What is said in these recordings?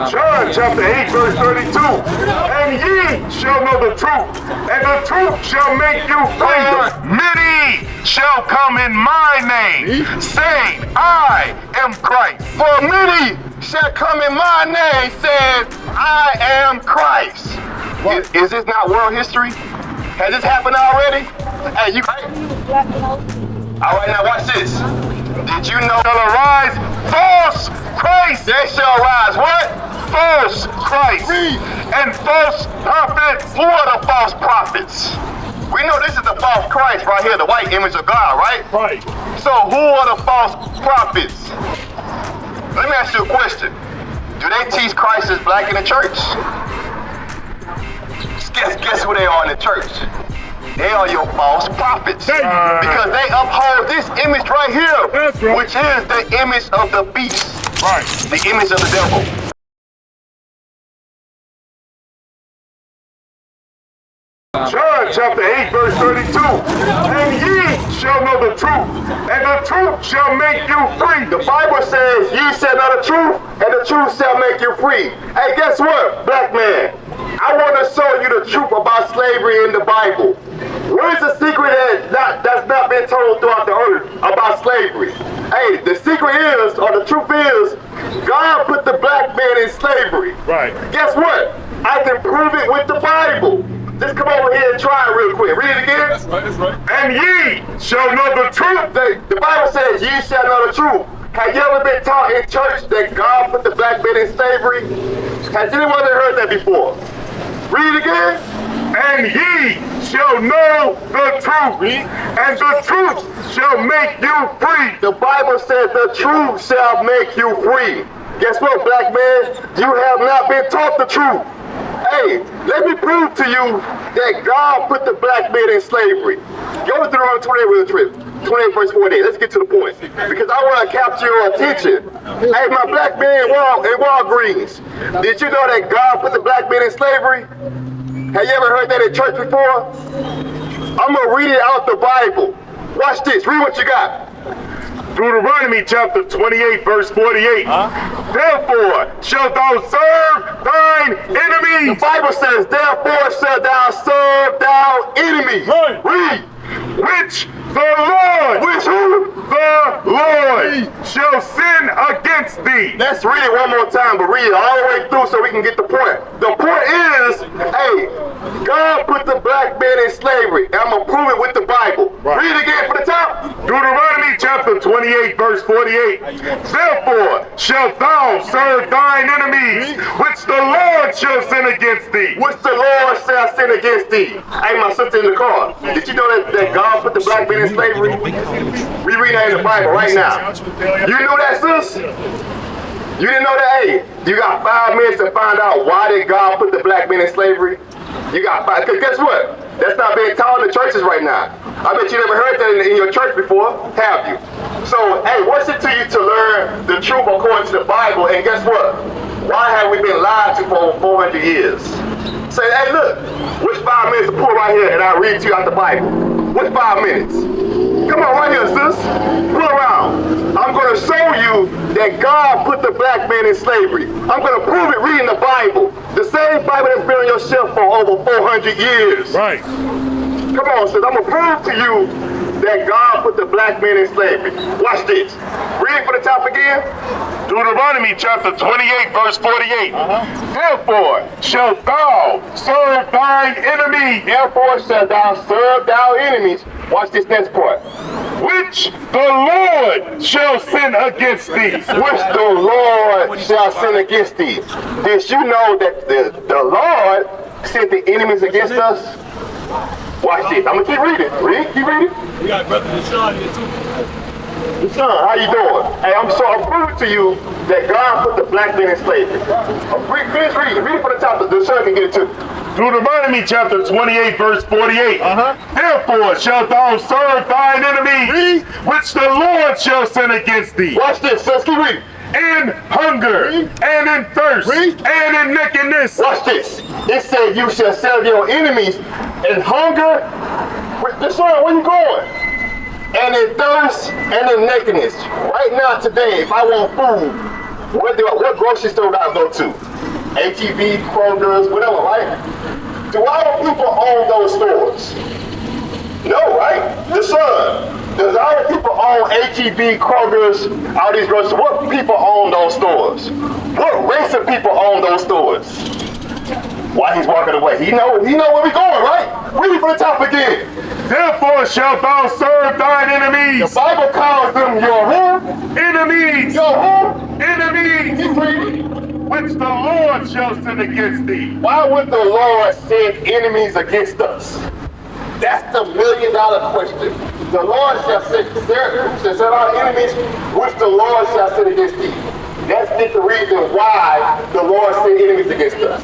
John chapter 8 verse 32. And ye shall know the truth, and the truth shall make you free. Many shall come in my name, saying, I am Christ. For many shall come in my name, saying, I am Christ. Is this not world history? Has this happened already? Hey, you right? All right, now watch this. Did you know shall arise false Christ? They shall rise what? False Christ. And false prophets. Who are the false prophets? We know this is the false Christ right here, the white image of God, right? Right. So who are the false prophets? Let me ask you a question. Do they teach Christ is black in the church? Guess who they are in the church? They are your false prophets. Because they uphold this image right here, which is the image of the beast. Right. The image of the devil. John chapter 8 verse 32. And ye shall know the truth, and the truth shall make you free. The Bible says ye shall know the truth, and the truth shall make you free. Hey, guess what, black man? I want to show you the truth about slavery in the Bible. What is the secret that's not been told throughout the earth about slavery? Hey, the secret is, or the truth is, God put the black man in slavery. Right. Guess what? I can prove it with the Bible. Just come over here and try it real quick. Read it again. That's right, that's right. And ye shall know the truth. The Bible says ye shall know the truth. Have you ever been taught in church that God put the black man in slavery? Has anyone ever heard that before? Read it again. And ye shall know the truth, and the truth shall make you free. The Bible says the truth shall make you free. Guess what, black man? You have not been taught the truth. Hey, let me prove to you that God put the black man in slavery. Go to Deuteronomy 28 with a trip. 28 verse 48. Let's get to the point. Because I want to capture your attention. Hey, my black man in Walgreens. Did you know that God put the black man in slavery? Have you ever heard that in church before? I'm going to read it out the Bible. Watch this. Read what you got. Deuteronomy chapter 28 verse 48. Therefore shalt thou serve thine enemies. The Bible says, therefore shalt thou serve thine enemies. Right. Read. Which the Lord, which who? The Lord shall sin against thee. Let's read it one more time, but read it all the way through so we can get the point. The point is, hey, God put the black man in slavery, and I'm going to prove it with the Bible. Right. Read it again for the top. Deuteronomy chapter 28, verse 48. Therefore shalt thou serve thine enemies, which the Lord shall sin against thee. Which the Lord shall sin against thee. Hey, my sister in the car, did you know that God put the black man in slavery? We read that in the Bible right now. You knew that, sis? You didn't know that? Hey, you got 5 minutes to find out why did God put the black man in slavery? You got 5, because guess what? That's not being taught in the churches right now. I bet you never heard that in your church before, have you? So, hey, what's it to you to learn the truth according to the Bible? And guess what? Why have we been lied to for over 400 years? Say, hey, look, which 5 minutes to pull right here and I'll read to you out the Bible? Which 5 minutes? Come on, right here, sis. Pull around. I'm going to show you that God put the black man in slavery. I'm going to prove it reading the Bible. The same Bible that's been on your shelf for over 400 years. Right. Come on, sis. I'm going to prove to you that God put the black man in slavery. Watch this. Read for the top again. Deuteronomy chapter 28, verse 48. Therefore shalt thou serve thine enemies. Therefore shalt thou serve thine enemies. Watch this next part. Which the Lord shall sin against thee. Which the Lord shall sin against thee. Did you know that the Lord sent the enemies against us? Watch this. I'm going to keep reading. Keep reading. We got Brother Deshaun here too. Deshaun, how you doing? Hey, I'm proving to you that God put the black man in slavery. Finish reading. Read it for the top. Deshaun can get it too. Deuteronomy chapter 28, verse 48. Therefore shalt thou serve thine enemies, which the Lord shall send against thee. Watch this, sis. Keep reading. In hunger, and in thirst, and in nakedness. Watch this. It said you shall serve your enemies in hunger. Deshaun, where you going? And in thirst, and in nakedness. Right now, today, if I want food, what grocery store do I go to? H-E-B, Kroger's, whatever, right? Do our people own those stores? No, right? The son. Does our people own H-E-B, Kroger's, all these groceries? What people own those stores? What race of people own those stores? Why he's walking away? He know where we going, right? Read from the top again. Therefore shalt thou serve thine enemies. The Bible calls them your who? Enemies. Your who? Enemies. Keep reading. Which the Lord shall send against thee. Why would the Lord send enemies against us? That's the $1 million question. The Lord shall send our enemies, which the Lord shall send against thee. That's the reason why the Lord sent enemies against us.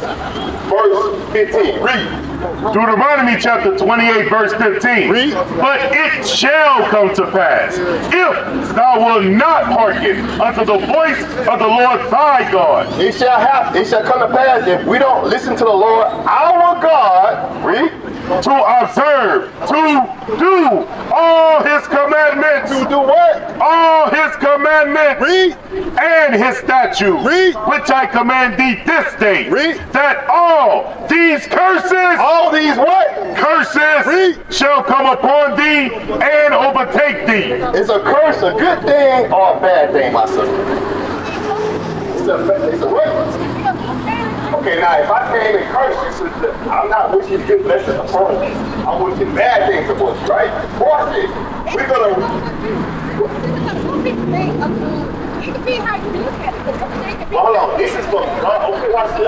Verse 15, read. Deuteronomy chapter 28, verse 15. Read. But it shall come to pass, if thou wilt not hearken unto the voice of the Lord thy God. It shall come to pass if we don't listen to the Lord our God, read, To observe, to do all his commandments. to do what? All his commandments. Read. And his statutes. Read. Which I command thee this day. Read. That all these curses. All these what? Curses Read. shall come upon thee and overtake thee. Is a curse a good thing or a bad thing, my sister? It's a what? Okay, now if I came and cursed you, sister, I'm not wishing you good blessings upon you. I'm wishing bad things upon you, right? Watch this. We're gonna. It could be how you look at it. Hold on. This is from God. Okay, watch this. I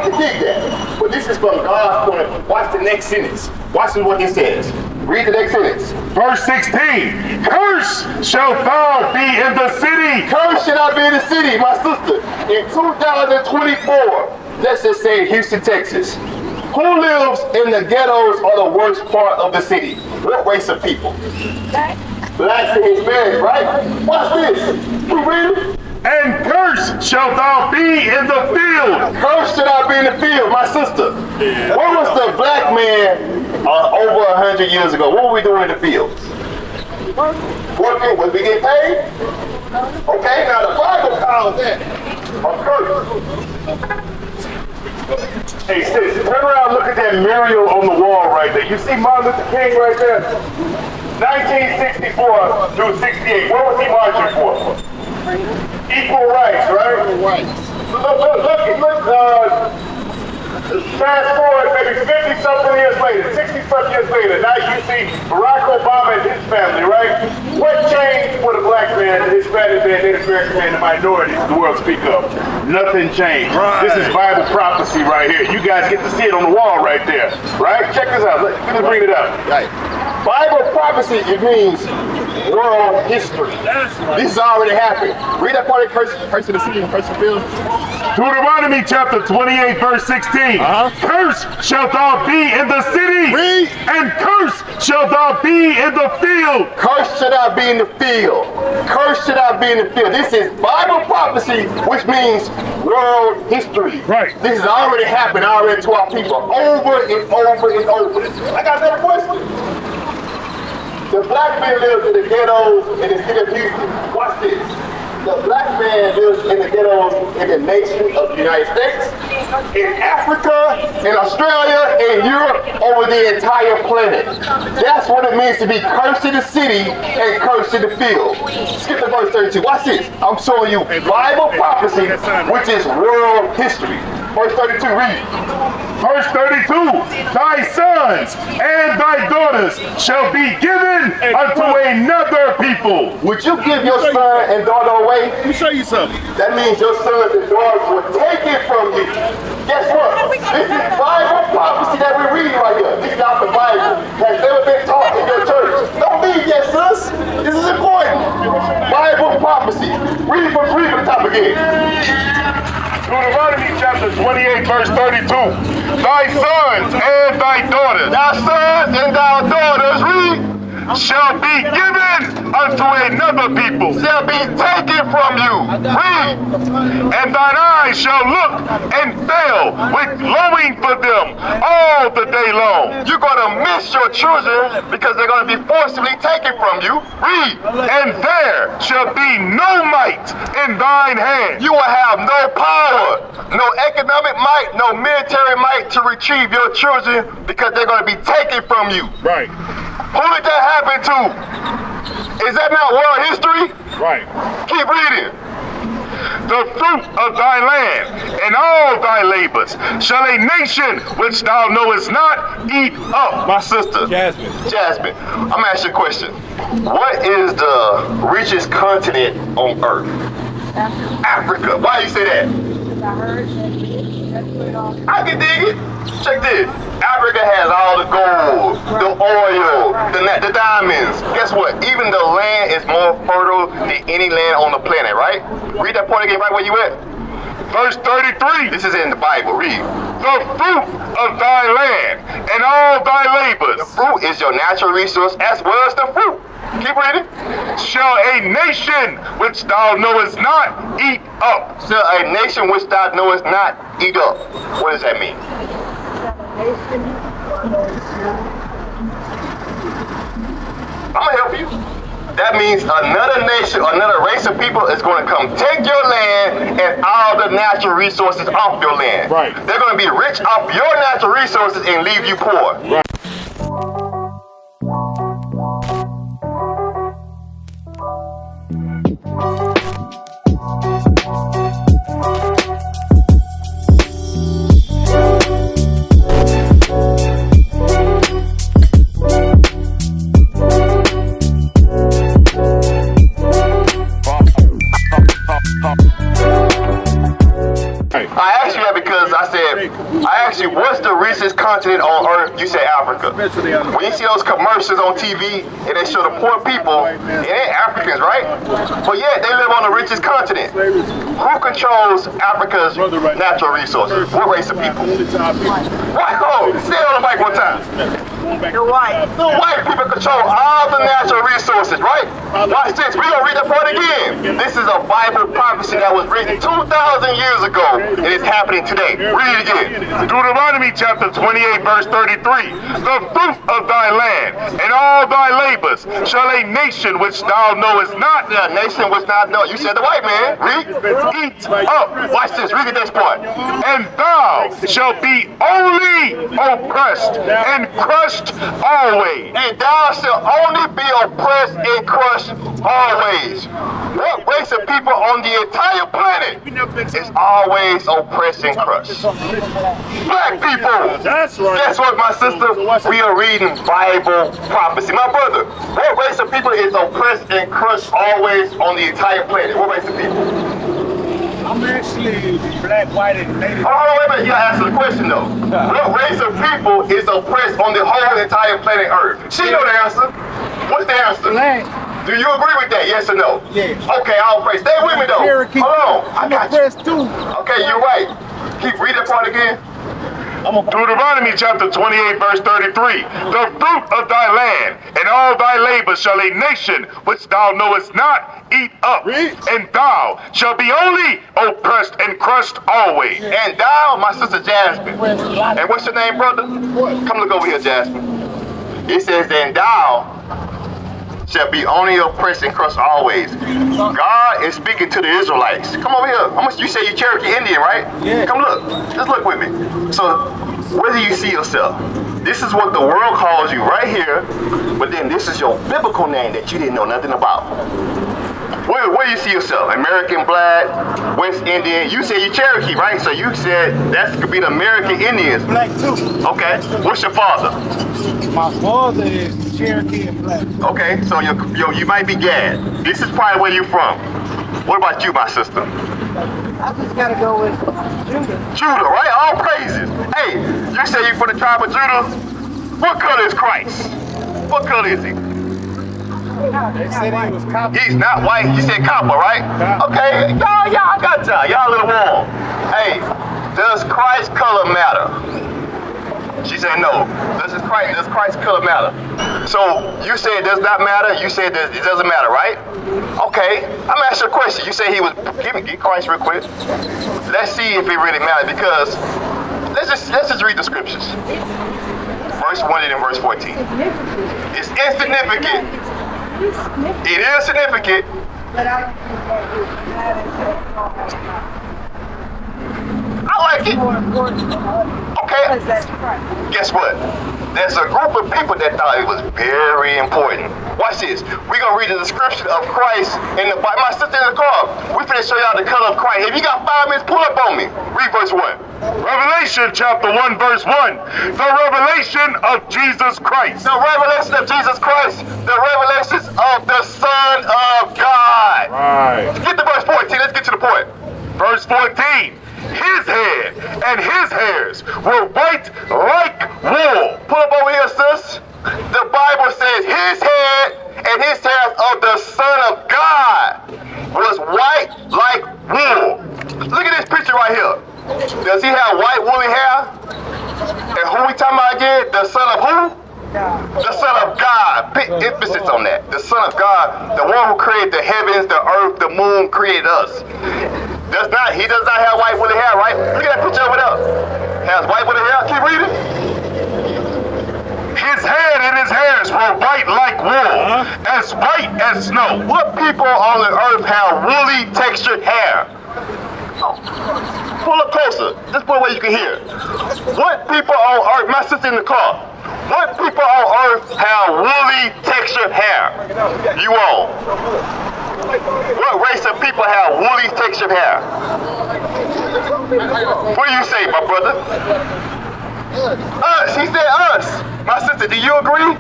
can dig that. But this is from God's point. Watch the next sentence. Watch what he says. Read the next sentence. Verse 16. Curse shalt thou be in the city. Curse should not be in the city, my sister. In 2024, let's just say Houston, Texas. Who lives in the ghettos or the worst part of the city? What race of people? Blacks and Hispanics, right? Watch this. We read it. And curse shalt thou be in the field. Curse should not be in the field, my sister. Where was the black man over 100 years ago? What were we doing in the fields? Working. Was we getting paid? Okay, now the Bible calls that a curse. Hey sis, turn around, look at that mural on the wall right there. You see Martin Luther King right there? 1964 through 68. What was he marching for? Equal rights, right? Equal rights. Look, fast forward maybe 50-something years later, 60-something years later, now you see Barack Obama and his family, right? What changed for the black man, the Hispanic man, Native American man, the minorities the world speak of? Nothing changed. Right. This is Bible prophecy right here. You guys get to see it on the wall right there, right? Check this out. Let me bring it up. Right. Bible prophecy, it means world history. This has already happened. Read that part of curse of the city and curse of the field. Deuteronomy chapter 28, verse 16. Curse shalt thou be in the city. Read. And curse shalt thou be in the field. Curse should not be in the field. Curse should not be in the field. This is Bible prophecy, which means world history. Right. This has already happened already to our people over and over and over. I got another question. The black man lives in the ghettos in the city of Houston. Watch this. The black man lives in the ghettos in the nation of the United States, in Africa, in Australia, in Europe, over the entire planet. That's what it means to be cursed in the city and cursed in the field. Skip to verse 32. Watch this. I'm showing you Bible prophecy, which is world history. Verse 32, read. Verse 32, thy sons and thy daughters shall be given unto another people. Would you give your son and daughter away? Let me show you something. That means your sons and daughters will take it from you. Guess what? This is Bible prophecy that we're reading right here. This is out the Bible. Has never been taught in your church. Don't leave yet, sis. This is important. Bible prophecy. Read from the top again. Deuteronomy chapter 28, verse 32. Thy sons and thy daughters. Thy sons and thy daughters, read, shall be given unto another people shall be taken from you. Read. And thine eyes shall look and fail with longing for them all the day long. You're going to miss your children because they're going to be forcibly taken from you. Read. And there shall be no might in thine hand. You will have no power, no economic might, no military might to retrieve your children because they're going to be taken from you. Right. Who did that happen to? Is that not world history? Right. Keep reading. The fruit of thy land and all thy labors shall a nation which thou knowest not eat up. My sister. Jasmine, I'm going to ask you a question. What is the richest continent on earth? Africa. Why do you say that? I can dig it. Check this. Africa has all the gold, the oil, the diamonds. Guess what? Even the land is more fertile than any land on the planet, right? Read that part again right where you at. Verse 33. This is in the Bible. Read. The fruit of thy land and all thy labors. The fruit is your natural resource as well as the fruit. Keep reading. Shall a nation which thou knowest not eat up. Shall a nation which thou knowest not eat up. What does that mean? I'm going to help you. That means another nation, another race of people is going to come take your land and all the natural resources off your land. Right. They're going to be rich off your natural resources and leave you poor. Right. I asked you, what's the richest continent on earth? You said Africa. When you see those commercials on TV and they show the poor people, it ain't Africans, right? But yet they live on the richest continent. Who controls Africa's natural resources? What race of people? White. Oh, say it on the mic one time. The white. The white people control all the natural resources, right? Watch this. We're going to read that part again. This is a Bible prophecy that was written 2,000 years ago, and it's happening today. Read it again. Deuteronomy chapter 28, verse 33. The fruit of thy land and all thy labors shall a nation which thou knowest not. A nation which thou knowest. You said the white man. Read. Eat up. Watch this. Read this part. And thou shalt be only oppressed and crushed always. And thou shalt only be oppressed and crushed always. What race of people on the entire planet is always oppressed and crushed? Black people. That's right. Guess what, my sister? We are reading Bible prophecy. My brother, what race of people is oppressed and crushed always on the entire planet? What race of people? I'm actually black, white, and native. Hold on, wait a minute. You gotta answer the question though. What race of people is oppressed on the whole entire planet Earth? She know the answer. What's the answer? Black. Do you agree with that? Yes or no? Yes. Okay, I'll pray. Stay with me though. Cherokee. Hold on. I got you. oppressed too. Okay, you're right. Keep reading that part again. Deuteronomy chapter 28, verse 33. The fruit of thy land and all thy labor shall a nation which thou knowest not eat up. And thou shalt be only oppressed and crushed always. And thou, my sister Jasmine. And what's your name, brother? Come look over here, Jasmine. It says, and thou shall be only oppressed and crushed always. God is speaking to the Israelites. Come over here. You say you're Cherokee Indian, right? Yeah. Come look. Just look with me. So, where do you see yourself? This is what the world calls you right here, but then this is your biblical name that you didn't know nothing about. Where do you see yourself? American, Black, West Indian? You said you're Cherokee, right? So you said that could be the American Indians. Black too. Okay. What's your father? My father is Cherokee and black. Okay, so you might be Gad. This is probably where you're from. What about you, my sister? I just gotta go with Judah. Judah, right? All praises. Hey, you say you're from the tribe of Judah? What color is Christ? What color is he? They said he was copper. He's not white. You said copper, right? Okay, y'all got y'all. Y'all a little warm. Hey, does Christ's color matter? She said no. Does Christ's color matter? So you say it does not matter. You say it doesn't matter, right? Okay. I'm gonna ask you a question. You say he was. Give Christ real quick. Let's see if it really matters, because let's just read the scriptures. Verse 1 and then verse 14. It's insignificant. It is significant. But I don't think that it matters. I like it. More important than others. Okay. Because that's Christ. Guess what? There's a group of people that thought it was very important. Watch this. We're going to read the description of Christ in the Bible. My sister in the car, we finna show y'all the color of Christ. If you got 5 minutes, pull up on me. Read verse 1. Revelation chapter 1 verse 1. The revelation of Jesus Christ. The revelation of Jesus Christ. The revelations of the Son of God. Right. Get to verse 14. Let's get to the point. Verse 14. His head and his hairs were white like wool. Pull up over here, sis. The Bible says his head and his hairs of the Son of God was white like wool. Look at this picture right here. Does he have white woolly hair? And who we talking about again? The Son of who? The Son of God. Big emphasis on that. The Son of God, the one who created the heavens, the earth, the moon, created us. He does not have white woolly hair, right? Look at that picture over there. Has white woolly hair. Keep reading. His head and his hairs were white like wool, as white as snow. What people on the earth have woolly textured hair? Pull up closer. Just put where you can hear. What people on earth, my sister in the car, what people on earth have woolly textured hair? You all. What race of people have woolly textured hair? What do you say, my brother? Us. He said us. My sister, do you agree?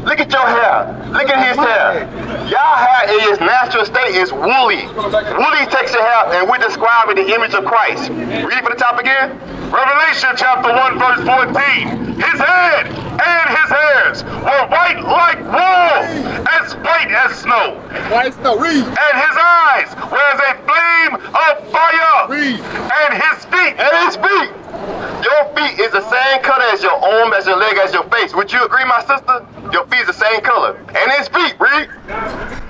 Look at your hair. Look at his hair. Y'all hair in its natural state is woolly. Woolly textured hair, and we're describing the image of Christ. Read from the top again. Revelation chapter 1 verse 14. His head and his hairs were white like wool, as white as snow. White snow, read. And his eyes were as a flame of fire. Read. And his feet. Your feet is the same color as your arm, as your leg, as your face. Would you agree, my sister? Your feet is the same color. And his feet, read.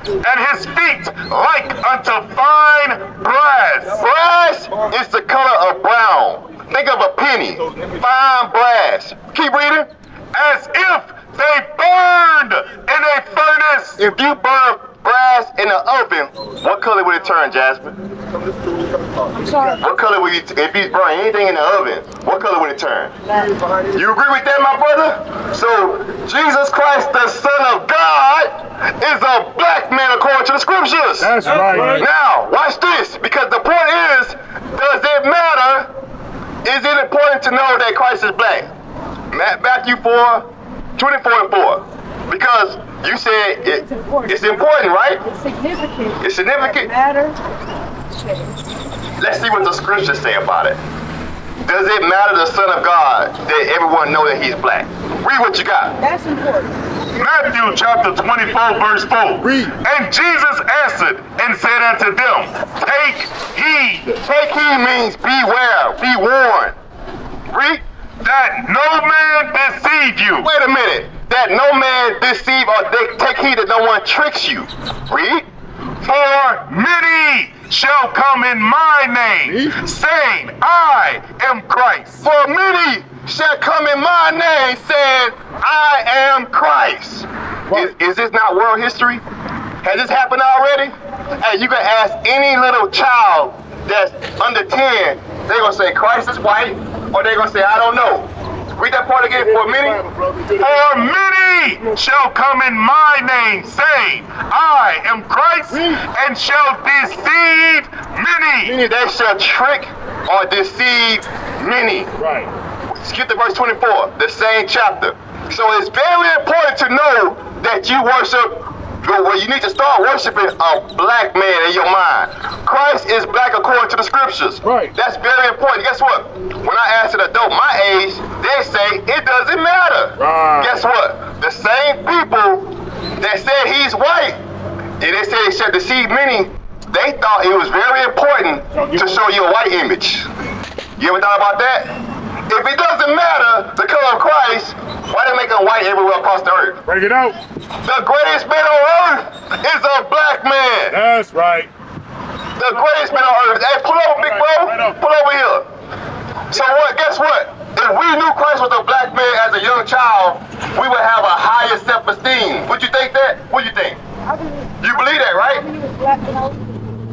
And his feet like unto fine brass. Brass is the color of brown. Think of a penny. Fine brass. Keep reading. As if they burned in a furnace. If you burn brass in the oven, what color would it turn, Jasmine? I'm sorry. What color would it, if you burn anything in the oven, what color would it turn? You agree with that, my brother? So, Jesus Christ, the Son of God, is a black man according to the scriptures. That's right. Now, watch this, because the point is, does it matter? Is it important to know that Christ is black? Matthew 4:24-4. Because you said it's important, right? It's significant. It's significant. It matters. Let's see what the scriptures say about it. Does it matter to the Son of God that everyone know that he's black? Read what you got. That's important. Matthew chapter 24 verse 4. Read. And Jesus answered and said unto them, take heed. Take heed means beware, be warned. Read. That no man deceive you. Wait a minute. That no man deceive or take heed that no one tricks you. Read. For many shall come in my name, saying, I am Christ. For many shall come in my name, saying, I am Christ. Is this not world history? Has this happened already? Hey, you can ask any little child that's under 10, they're going to say Christ is white, or they're going to say, I don't know. Read that part again. For many. For many shall come in my name, saying, I am Christ, and shall deceive many. Meaning they shall trick or deceive many. Right. Skip to verse 24, the same chapter. So it's very important to know that you worship, well, you need to start worshiping a black man in your mind. Christ is black according to the scriptures. Right. That's very important. Guess what? When I ask an adult my age, they say it doesn't matter. Right. Guess what? The same people that said he's white, and they said he shall deceive many, they thought it was very important to show you a white image. You ever thought about that? If it doesn't doesn't matter the color of Christ, why they make them white everywhere across the earth? Break it out. The greatest man on earth is a black man. That's right. The greatest man on earth. Hey, pull over, big bro. Pull over here. So what? Guess what? If we knew Christ was a black man as a young child, we would have a higher self-esteem. Would you think that? What do you think? You believe that, right?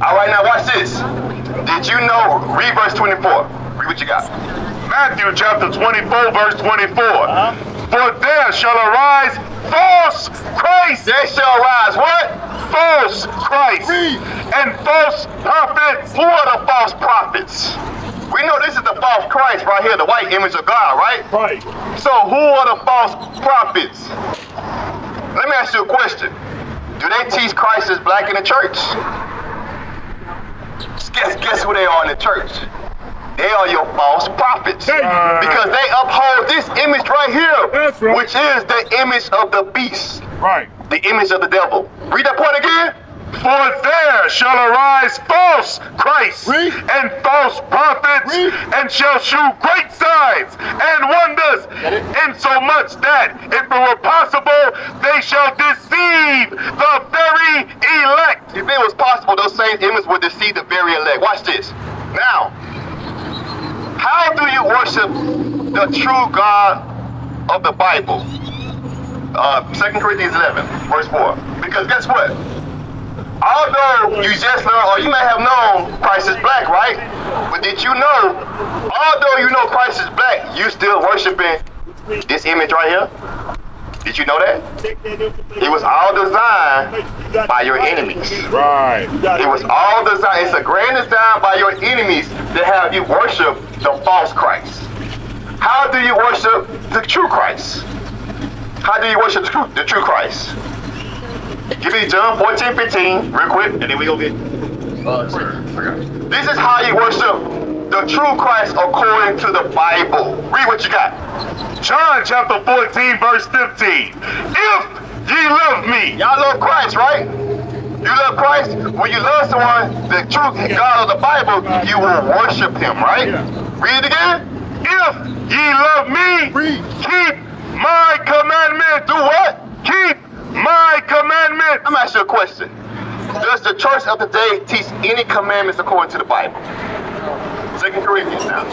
All right, now watch this. Did you know? Read verse 24. Read what you got. Matthew chapter 24, verse 24. For there shall arise false Christ. There shall arise what? False Christ. And false prophets. Who are the false prophets? We know this is the false Christ right here, the white image of God, right? Right. So who are the false prophets? Let me ask you a question. Do they teach Christ is black in the church? Guess who they are in the church? They are your false prophets. Because they uphold this image right here, That's right. which is the image of the beast, Right. the image of the devil. Read that point again. For there shall arise false Christ and false prophets, and shall shew great signs and wonders, insomuch that, if it were possible, they shall deceive the very elect. If it was possible, those same images would deceive the very elect. Watch this. Now, how do you worship the true God of the Bible? 2 Corinthians 11, verse 4. Because guess what? Although you just learned, or you may have known Christ is black, right? But did you know, although you know Christ is black, you still worshiping this image right here? Did you know that? It was all designed by your enemies. Right. It was all designed. It's a grand design by your enemies to have you worship the false Christ. How do you worship the true Christ? How do you worship the true Christ? Give me John 14:15 real quick, and then we go get. This is how you worship the true Christ according to the Bible. Read what you got. John chapter 14, verse 15. If ye love me, Y'all love Christ, right? You love Christ? When you love someone, the true God of the Bible, you will worship him, right? Read it again. if ye love me, keep my commandments. Do what? Keep my commandments. I'm asking you a question. Does the church of today teach any commandments according to the Bible? 2 Corinthians now.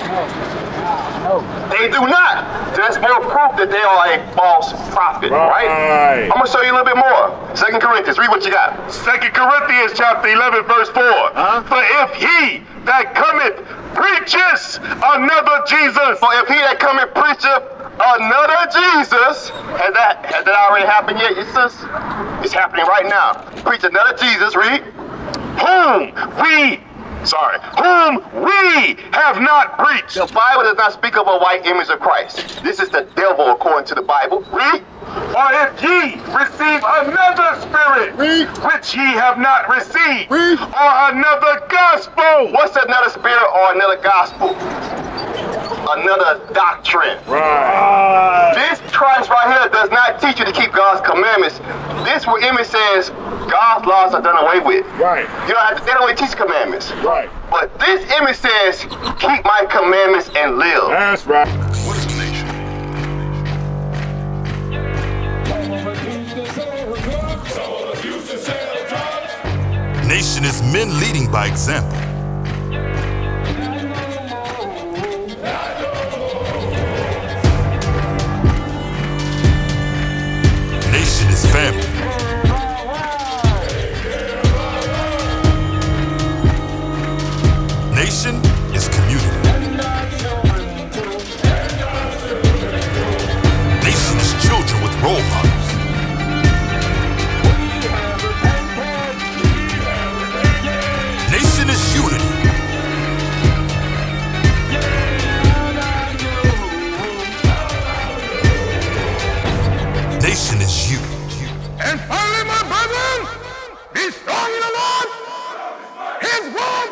They do not. That's more proof that they are a false prophet, right? I'm going to show you a little bit more. 2 Corinthians, read what you got. 2 Corinthians chapter 11, verse 4. For if he that cometh preaches another Jesus. For if he that cometh preacheth another Jesus, has that already happened yet, Jesus? It's happening right now. Preach another Jesus, read. Whom we have not preached. The Bible does not speak of a white image of Christ. This is the devil according to the Bible. Read. Or if ye receive another spirit, which ye have not received, or another gospel. What's another spirit or another gospel? Another doctrine. This Christ right here does not teach you to keep God's commandments. This image says God's laws are done away with. You don't have to, they don't really teach commandments. But this image says, keep my commandments and live. That's right. What is a nation? Nation is men leading by example. Nation is family. Nation is community. Nation is children with role models. Nation is unity. Nation is you. And finally, my brethren, be strong in the Lord. His word